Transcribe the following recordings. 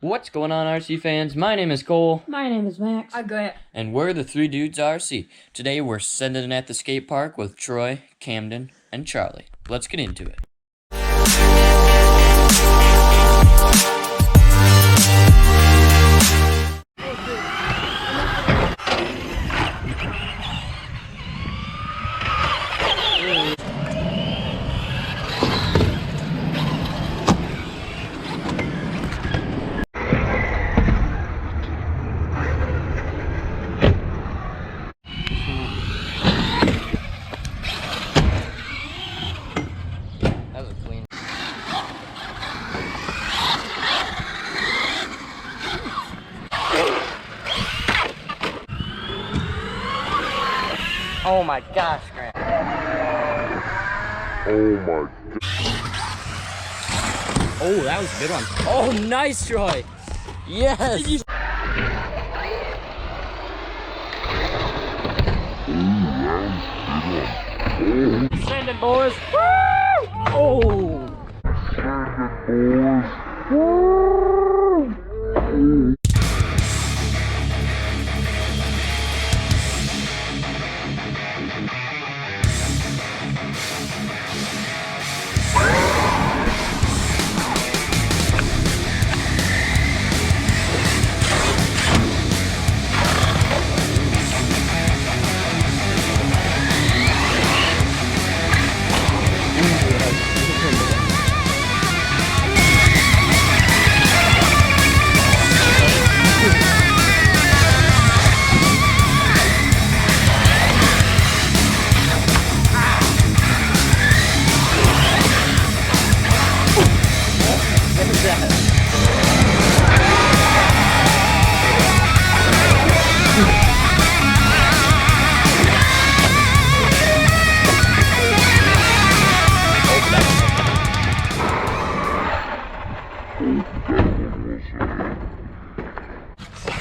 What's going on, RC fans? My name is Cole. My name is Max. I'm Grant. And we're the Three Dudes RC. Today we're sending at the skate park with Troy, Camden, and Charlie. Let's get into it. That was clean. Oh my gosh, Grant. Oh my god. Oh, that was a good one. Oh, nice, Troy. Yes. Send it, boys. Woo! Oh.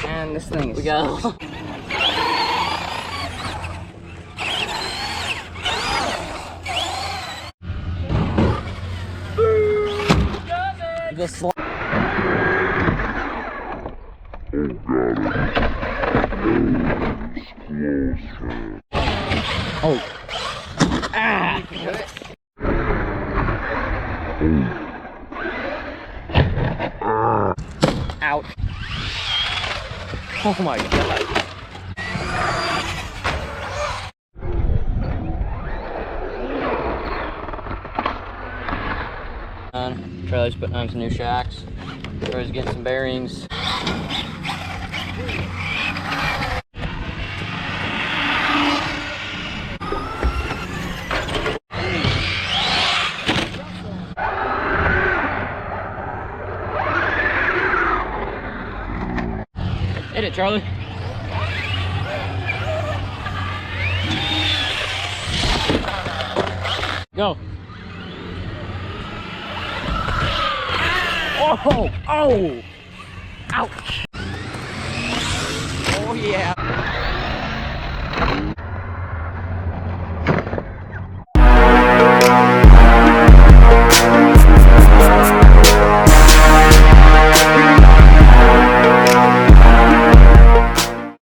And this thing is... We got the slide. Oh. Ah! Ouch. Oh my god. Charlie's putting on some new shocks. Troy's getting some bearings. Hit it, Charlie. Go. Oh! Oh! Ouch! Oh yeah!